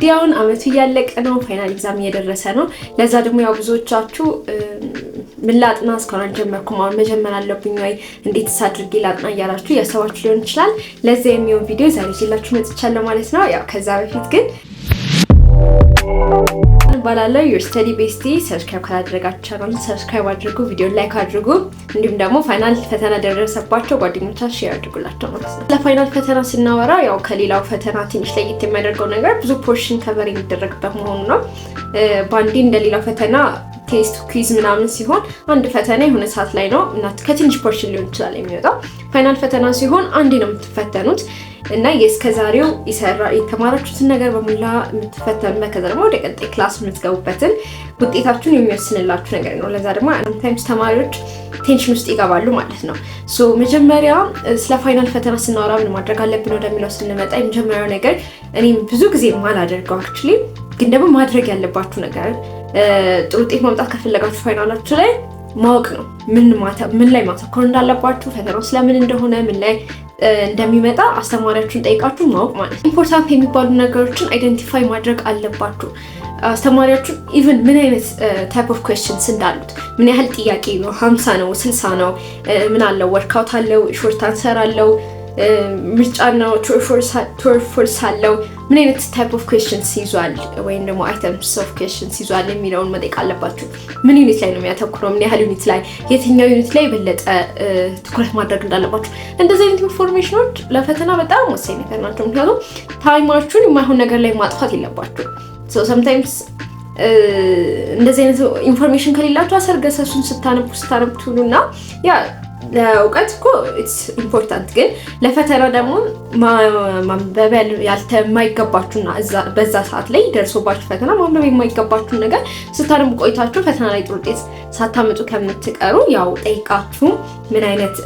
ዲያውን አመቱ እያለቀ ነው። ፋይናል ኤግዛም እየደረሰ ነው። ለዛ ደግሞ ያው ብዙዎቻችሁ ምን ላጥና እስካሁን አልጀመርኩም፣ አሁን መጀመር አለብኝ ወይ እንዴትስ አድርጌ ላጥና እያላችሁ ያሰባችሁ ሊሆን ይችላል። ለዛ የሚሆን ቪዲዮ ዛሬ ይዤላችሁ መጥቻለሁ ማለት ነው። ያው ከዛ በፊት ግን ባላለው your study bestie ሰብስክራይብ ካላደረጋችሁ ቻናሉን ሰብስክራይብ አድርጉ፣ ቪዲዮ ላይክ አድርጉ፣ እንዲሁም ደግሞ ፋይናል ፈተና ደረሰባቸው ጓደኞቻችሁ ሼር አድርጉላቸው ማለት ነው። ለፋይናል ፈተና ስናወራ ያው ከሌላው ፈተና ትንሽ ለየት የሚያደርገው ነገር ብዙ ፖርሽን ከቨር የሚደረግበት መሆኑ ነው። ባንዲ እንደሌላው ፈተና ቴስት ኩዊዝ ምናምን ሲሆን አንድ ፈተና የሆነ ሰዓት ላይ ነው እና ከትንሽ ፖርሽን ሊሆን ይችላል የሚወጣው። ፋይናል ፈተና ሲሆን አንዴ ነው የምትፈተኑት እና የስከዛሬው የተማራችሁትን ነገር በሙላ የምትፈተኑበት ከዛ ደግሞ ወደ ቀጣይ ክላስ የምትገቡበትን ውጤታችሁን የሚወስንላችሁ ነገር ነው። ለዛ ደግሞ አንታይምስ ተማሪዎች ቴንሽን ውስጥ ይገባሉ ማለት ነው። ሶ መጀመሪያ ስለ ፋይናል ፈተና ስናወራ ምን ማድረግ አለብን ወደሚለው ስንመጣ የመጀመሪያው ነገር እኔም ብዙ ጊዜ ማላደርገው አክቹሊ ግን ደግሞ ማድረግ ያለባችሁ ነገር ጥሩ ውጤት ማምጣት ከፈለጋችሁ ፋይናላችሁ ላይ ማወቅ ነው። ምን ላይ ማተኮር እንዳለባችሁ፣ ፈተናው ስለምን እንደሆነ፣ ምን ላይ እንደሚመጣ አስተማሪያችሁን ጠይቃችሁ ማወቅ ማለት ነው። ኢምፖርታንት የሚባሉ ነገሮችን አይደንቲፋይ ማድረግ አለባችሁ። አስተማሪያችሁ ኢቭን ምን አይነት ታይፕ ኦፍ ኩዌስችንስ እንዳሉት፣ ምን ያህል ጥያቄ ነው፣ 50 ነው፣ 60 ነው፣ ምን አለው፣ ወርክአውት አለው፣ ሾርት አንሰር አለው፣ ምርጫ ነው፣ ትሩ ፎልስ አለው፣ ምን አይነት ታይፕ ኦፍ ኩዌስችንስ ይዟል ወይም ደግሞ አይተምስ ኦፍ ኩዌስችንስ ይዟል የሚለውን መጠየቅ አለባችሁ። ምን ዩኒት ላይ ነው የሚያተኩረው፣ ምን ያህል ዩኒት ላይ፣ የትኛው ዩኒት ላይ የበለጠ ትኩረት ማድረግ እንዳለባችሁ። እንደዚህ አይነት ኢንፎርሜሽኖች ለፈተና በጣም ወሳኝ ነገር ናቸው። ምክንያቱም ታይማችሁን የማይሆን ነገር ላይ ማጥፋት የለባችሁ። ሶ ሰምታይምስ እንደዚህ አይነት ኢንፎርሜሽን ከሌላችሁ አሰርገሰሱን ስታነቡ ትሉና ያ ለእውቀት እኮ ኢትስ ኢምፖርታንት፣ ግን ለፈተና ደግሞ ማንበብ የማይገባችሁና በዛ ሰዓት ላይ ደርሶባችሁ ፈተና ማንበብ የማይገባችሁን ነገር ስታነቡ ቆይታችሁ ፈተና ላይ ጥሩ ውጤት ሳታመጡ ከምትቀሩ ያው ጠይቃችሁ ምን አይነት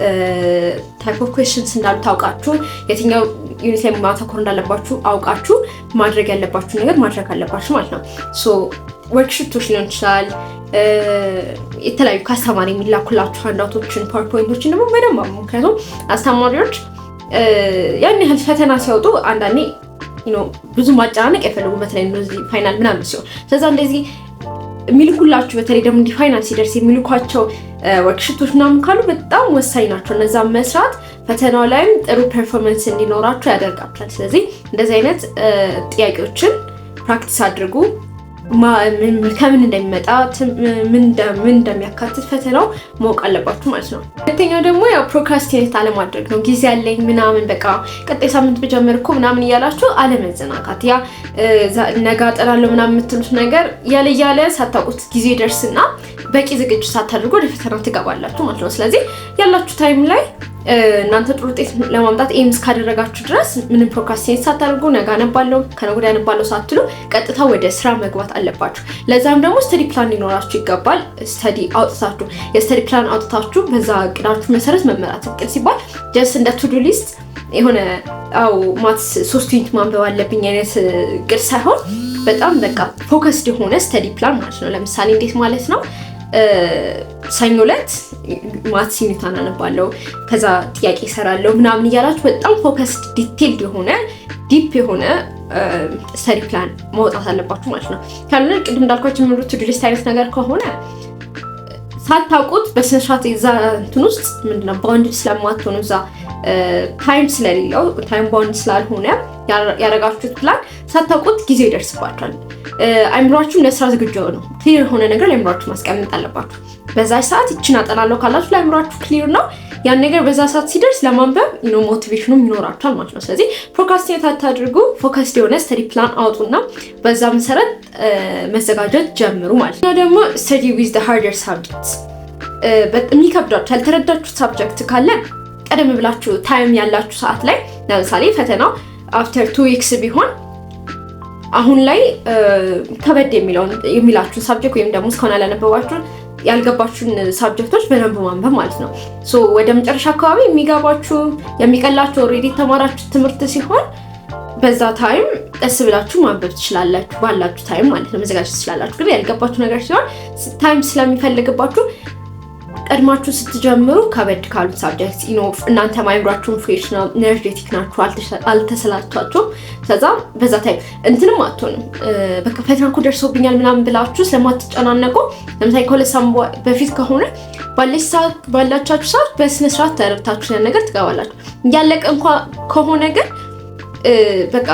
ታይፕ ኦፍ ኩዌስችንስ እንዳሉ ታውቃችሁ፣ የትኛው ዩኒት ላይ ማተኮር እንዳለባችሁ አውቃችሁ ማድረግ ያለባችሁ ነገር ማድረግ አለባችሁ ማለት ነው። ሶ ወርክሺቶች ሊሆን ይችላል፣ የተለያዩ ከአስተማሪ የሚላኩላችሁ ሃንዳውቶችን ፓወርፖይንቶችን ደግሞ በደንብ ምክንያቱም አስተማሪዎች ያን ያህል ፈተና ሲያወጡ አንዳንዴ ብዙ ማጨናነቅ አይፈልጉም፣ በተለይ እንደዚህ ፋይናል ምናምን ሲሆን። ስለዛ እንደዚህ የሚልኩላችሁ በተለይ ደግሞ እንዲህ ፋይናል ሲደርስ የሚልኳቸው ወርክሺቶች ምናምን ካሉ በጣም ወሳኝ ናቸው። እነዛ መስራት ፈተናው ላይም ጥሩ ፐርፎርማንስ እንዲኖራችሁ ያደርጋችኋል። ስለዚህ እንደዚህ አይነት ጥያቄዎችን ፕራክቲስ አድርጉ። ከምን እንደሚመጣ ምን እንደሚያካትት ፈተናው ማወቅ አለባችሁ ማለት ነው። ሁለተኛው ደግሞ ያው ፕሮክራስቲኔት አለማድረግ ነው። ጊዜ ያለኝ ምናምን በቃ ቀጣይ ሳምንት ብጀምር እኮ ምናምን እያላችሁ አለመዘናጋት። ያ ነገ አጠናለሁ ምናምን የምትሉት ነገር ያለ ሳታውቁት ጊዜ ደርስና በቂ ዝግጅት ሳታደርጉ ወደ ፈተና ትገባላችሁ ማለት ነው። ስለዚህ ያላችሁ ታይም ላይ እናንተ ጥሩ ውጤት ለማምጣት ኤም እስካደረጋችሁ ድረስ ምንም ፕሮክራስቲኔት ሳታደርጉ ነገ አነባለሁ ከነገ ወዲያ አነባለሁ ሳትሉ ቀጥታ ወደ ስራ መግባት አለባችሁ። ለዛም ደግሞ ስተዲ ፕላን ሊኖራችሁ ይገባል። የስተዲ ፕላን አውጥታችሁ በዛ እቅዳችሁ መሰረት መመራት። እቅድ ሲባል ጀስት እንደ ቱዱ ሊስት የሆነ ማትስ 3 ዩኒት ማንበብ አለብኝ አይነት እቅድ ሳይሆን በጣም በቃ ፎከስድ የሆነ ስተዲ ፕላን ማለት ነው። ለምሳሌ እንዴት ማለት ነው? ሰኞ ዕለት ማትስ ዩኒት አነባለሁ፣ ከዛ ጥያቄ እሰራለሁ ምናምን እያላችሁ በጣም ፎከስድ ዲቴይልድ የሆነ ዲፕ የሆነ ስተዲ ፕላን ማውጣት አለባችሁ ማለት ነው። ካልሆነ ቅድም እንዳልኳችሁ የምሩት ቱ ዱ ሊስት አይነት ነገር ከሆነ ሳታውቁት በስነ ስርዓት እዛ እንትን ውስጥ ምንድነው ባውንድ ስለማትሆኑ እዛ ታይም ስለሌለው ታይም ባውንድ ስላልሆነ ያረጋችሁት ፕላን ሳታውቁት ጊዜ ይደርስባችኋል። አይምሯችሁ ለስራ ዝግጁ ነው። ክሊር የሆነ ነገር ለአይምሯችሁ ማስቀመጥ አለባችሁ። በዛ ሰዓት ይችን አጠናለሁ ካላችሁ ለአይምሯችሁ ክሊር ነው። ያን ነገር በዛ ሰዓት ሲደርስ ለማንበብ ሞቲቬሽኑም ይኖራችኋል ማለት ነው። ስለዚህ ፕሮክራስቲኔት አታድርጉ። ፎከስድ የሆነ ስተዲ ፕላን አውጡና በዛ መሰረት መዘጋጀት ጀምሩ ማለት ነው። ደግሞ ስተዲ ዊዝ ዘ ሃርደር ሳብጀክትስ። በጣም የሚከብዳችሁ ያልተረዳችሁት ሳብጀክት ካለ ቀደም ብላችሁ ታይም ያላችሁ ሰዓት ላይ ለምሳሌ ፈተናው አፍተር 2 ዊክስ ቢሆን አሁን ላይ ከበድ የሚላችሁ ሳብጀክት ወይም ደግሞ እስካሁን ያላነበባችሁ ያልገባችሁን ሳብጀክቶች በደንብ ማንበብ ማለት ነው። ሶ ወደ መጨረሻ አካባቢ የሚገባችሁ የሚቀላችሁ ኦልሬዲ የተማራችሁ ትምህርት ሲሆን በዛ ታይም ቀስ ብላችሁ ማንበብ ትችላላችሁ፣ ባላችሁ ታይም ማለት ነው መዘጋጀት ትችላላችሁ። ግን ያልገባችሁ ነገር ሲሆን ታይም ስለሚፈልግባችሁ ቀድማችሁ ስትጀምሩ ከበድ ካሉት ሳብጀክት እናንተ ማይምራችሁን ፍሬሽ ነው፣ ኤነርጄቲክ ናችሁ፣ አልተሰላቻችሁም። ከዛ በዛ ታይም እንትንም አትሆንም በቃ ፈተና እኮ ደርሶብኛል ምናምን ብላችሁ ስለማትጨናነቁ ለምሳሌ ከሁለት ሳምንት በፊት ከሆነ ባላቻችሁ ሰዓት በስነ ስርዓት ተረድታችሁ ያን ነገር ትገባላችሁ። ያለቀ እንኳን ከሆነ ግን በቃ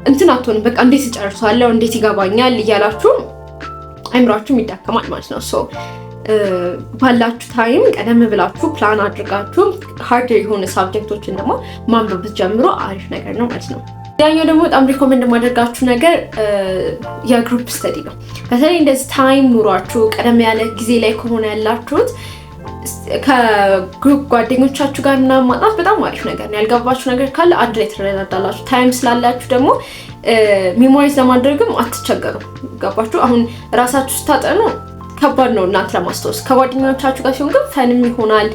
እንትን አትሆንም። በቃ እንዴት እጨርሰዋለሁ እንዴት ይገባኛል እያላችሁ አይምራችሁም ይዳከማል ማለት ነው። ሶ ባላችሁ ታይም ቀደም ብላችሁ ፕላን አድርጋችሁ ሃርድ የሆነ ሳብጀክቶችን ደግሞ ማንበብ ጀምሮ አሪፍ ነገር ነው ማለት ነው። ያኛው ደግሞ በጣም ሪኮመንድ ማደርጋችሁ ነገር የግሩፕ ስተዲ ነው። በተለይ እንደዚህ ታይም ኑሯችሁ ቀደም ያለ ጊዜ ላይ ከሆነ ያላችሁት ከግሩፕ ጓደኞቻችሁ ጋር ምናምን ማጥናት በጣም አሪፍ ነገር ነው። ያልገባችሁ ነገር ካለ አንድ ላይ ትረዳዳላችሁ። ታይም ስላላችሁ ደግሞ ሜሞራይዝ ለማድረግም አትቸገሩ። ገባችሁ? አሁን ራሳችሁ ስታጠኑ ከባድ ነው እናንተ ለማስታወስ። ከጓደኞቻችሁ ጋር ሲሆን ግን ፈንም ይሆናል።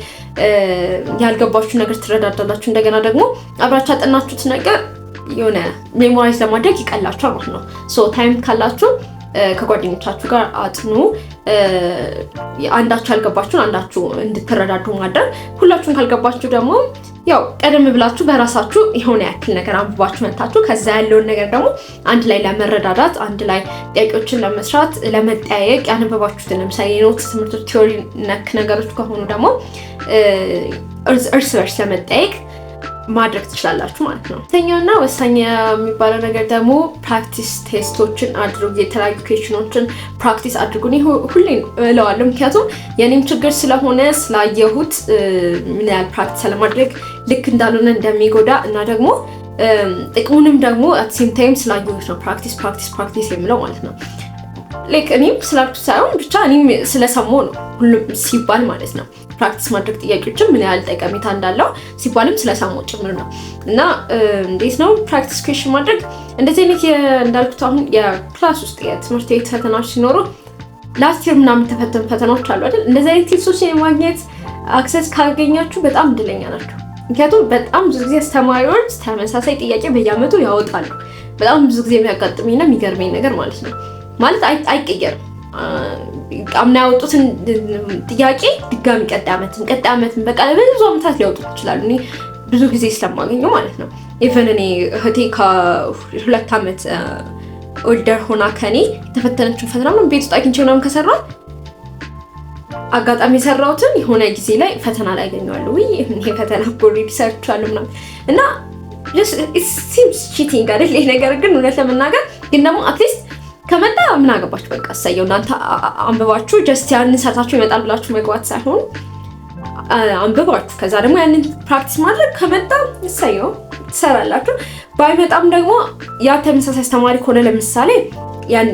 ያልገባችሁ ነገር ትረዳዳላችሁ። እንደገና ደግሞ አብራችሁ ያጠናችሁት ነገር የሆነ ሜሞራይዝ ለማድረግ ይቀላችኋል ማለት ነው። ሶ ታይም ካላችሁ ከጓደኞቻችሁ ጋር አጥኑ። አንዳችሁ ያልገባችሁን አንዳችሁ እንድትረዳዱ ማድረግ። ሁላችሁም ካልገባችሁ ደግሞ ያው ቀደም ብላችሁ በራሳችሁ የሆነ ያክል ነገር አንብባችሁ መታችሁ ከዛ ያለውን ነገር ደግሞ አንድ ላይ ለመረዳዳት አንድ ላይ ጥያቄዎችን ለመስራት ለመጠያየቅ ያነበባችሁትን ለምሳሌ የኖት ትምህርቶች ቲዮሪ ነክ ነገሮች ከሆኑ ደግሞ እርስ በርስ ለመጠያየቅ ማድረግ ትችላላችሁ ማለት ነው። ሁለተኛውና ወሳኝ የሚባለው ነገር ደግሞ ፕራክቲስ ቴስቶችን አድርጉ። የተለያዩ ኩዌሽኖችን ፕራክቲስ አድርጉ። እኔ ሁሌ እለዋለሁ፣ ምክንያቱም የኔም ችግር ስለሆነ ስላየሁት ምን ያህል ፕራክቲስ ለማድረግ ልክ እንዳልሆነ እንደሚጎዳ እና ደግሞ ጥቅሙንም ደግሞ አት ሴም ታይም ስላየሁት ነው ፕራክቲስ የምለው ማለት ነው። ላይክ እኔም ስላልኩት ሳይሆን ብቻ እኔም ስለሰማሁ ነው ሁሉም ሲባል ማለት ነው። ፕራክቲስ ማድረግ ጥያቄዎችን ምን ያህል ጠቀሜታ እንዳለው ሲባልም ስለሰማሁ ጭምር ነው። እና እንዴት ነው ፕራክቲስ ኩዌሽን ማድረግ? እንደዚህ አይነት እንዳልኩት አሁን የክላስ ውስጥ የትምህርት ቤት ፈተናዎች ሲኖሩ ላስት ይር ምናምን ተፈተኑ ፈተናዎች አሉ አይደል? እንደዚህ አይነት ቴስቶችን የማግኘት አክሰስ ካገኛችሁ በጣም እድለኛ ናቸው። ምክንያቱም በጣም ብዙ ጊዜ አስተማሪዎች ተመሳሳይ ጥያቄ በየዓመቱ ያወጣሉ። በጣም ብዙ ጊዜ የሚያጋጥመኝና የሚገርመኝ ነገር ማለት ነው ማለት አይቀየርም። አምና ያወጡትን ጥያቄ ድጋሚ ቀጣይ ዓመትም በቃ ብዙ ዓመታት ሊያወጡት ይችላሉ። እኔ ብዙ ጊዜ ስለማገኘው ማለት ነው። ኢቨን እኔ እህቴ ከ2 ዓመት ኦልደር ሆና ከኔ የተፈተነችውን ፈተና ነው ቤት ውስጥ አግኝቼ ምናምን ከሰራሁ አጋጣሚ የሰራሁትን የሆነ ጊዜ ላይ ፈተና ላይ አገኘዋለሁ። ይሄ ፈተና ኦልሬዲ ሰርቻለሁ ምናምን እና just it seems cheating አይደል ይሄ ነገር። ግን እውነት ለመናገር ግን ደግሞ አትሊስት ከመጣ ምን አገባችሁ በቃ እሰየው። እናንተ አንብባችሁ ጀስት ያንን ሰርታችሁ ይመጣል ብላችሁ መግባት ሳይሆን አንብባችሁ ከዛ ደግሞ ያንን ፕራክቲስ ማድረግ ከመጣ እሰየው ትሰራላችሁ። ባይመጣም ደግሞ ያ ተመሳሳይ አስተማሪ ከሆነ ለምሳሌ ያን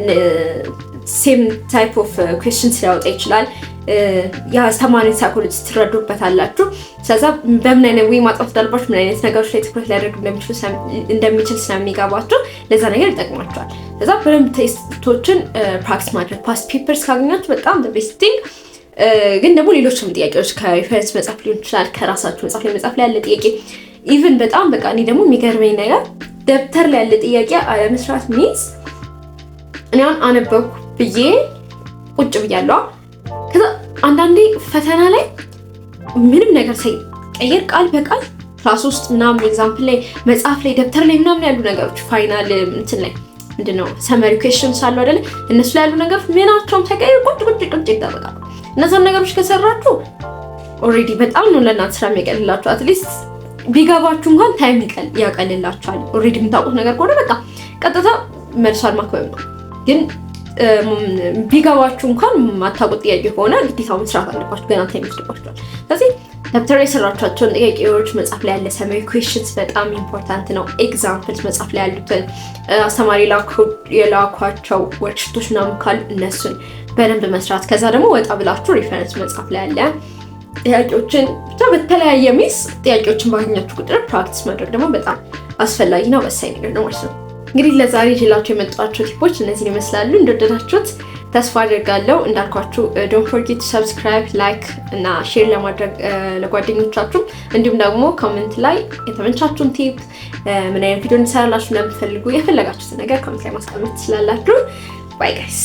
ሴም ታይፕ ኦፍ ኩዌስችንስ ሊያወጣ ይችላል። የአስተማሪ ሳይኮሎጂስት ትረዱበታላችሁ። ስለዛ በምን አይነት ወይ ማጥፋት እንዳለባችሁ ምን አይነት ነገሮች ላይ ትኩረት ሊያደርግ እንደሚችል ስለሚገባችሁ ለዛ ነገር ይጠቅማችኋል። ስለዛ በደንብ ቴስቶችን ፕራክቲስ ማድረግ ፓስት ፔፐርስ ካገኛችሁ በጣም ቤስት ቲንግ። ግን ደግሞ ሌሎችም ጥያቄዎች ከሪፈረንስ መጽሐፍ ሊሆን ይችላል፣ ከራሳችሁ መጽሐፍ ላይ ያለ ጥያቄ ኢቭን በጣም በቃ እኔ ደግሞ የሚገርመኝ ነገር ደብተር ላይ ያለ ጥያቄ አለመስራት ሚንስ እኔ አሁን አነበብኩ ብዬ ቁጭ ብያለሁ። ከዛ አንዳንዴ ፈተና ላይ ምንም ነገር ሳይቀየር ቃል በቃል ክላስ ውስጥ ምናምን ኤግዛምፕል ላይ መጽሐፍ ላይ ደብተር ላይ ምናምን ያሉ ነገሮች ፋይናል እንትን ላይ ምንድነው ሰመሪ ኩዌስችንስ አሉ አይደል? እነሱ ላይ ያሉ ነገሮች ምናቸውም ሳይቀየር ቁጭ ይደረጋሉ። እነዛን ነገሮች ከሰራችሁ ኦልሬዲ በጣም ነው ለእናንተ ስራ የሚቀልላችሁ። አትሊስት ቢገባችሁ እንኳን ታይም ያቀልላችኋል። ኦልሬዲ የምታውቁት ነገር ከሆነ በቃ ቀጥታ መልሷን ማክበብ ነው። ግን ቢገባችሁ እንኳን ማታውቁት ጥያቄ ከሆነ ግዴታ መስራት አለባችሁ፣ ገና ታይም ይወስድባችኋል። ስለዚህ ደብተር የሰራችኋቸውን ጥያቄዎች መጽሐፍ ላይ ያለ ሰመሪ ኩዌስችንስ በጣም ኢምፖርታንት ነው። ኤግዛምፕልስ መጽሐፍ ላይ ያሉትን አስተማሪ የላኳቸው ወርክሺቶች ምናምን ካሉ እነሱን በደንብ መስራት። ከዛ ደግሞ ወጣ ብላችሁ ሪፈረንስ መጽሐፍ ላይ ያለ ጥያቄዎችን ብቻ በተለያየ ሚስ ጥያቄዎችን ባገኛችሁ ቁጥር ፕራክቲስ ማድረግ ደግሞ በጣም አስፈላጊ ነው፣ ወሳኝ ነገር ነው ማለት ነው። እንግዲህ ለዛሬ ይዤላችሁ የመጣኋቸው ቲፖች እነዚህን ይመስላሉ። እንደወደዳችሁት ተስፋ አድርጋለሁ። እንዳልኳችሁ ዶንት ፎርጌት ሰብስክራይብ፣ ላይክ እና ሼር ለማድረግ ለጓደኞቻችሁ፣ እንዲሁም ደግሞ ኮሜንት ላይ የተመቻችሁን ቲፕ ምን አይነት ቪዲዮ እንሰራላችሁ እንደምትፈልጉ የፈለጋችሁትን ነገር ኮሜንት ላይ ማስቀመጥ ትችላላችሁ። ባይ ጋይስ።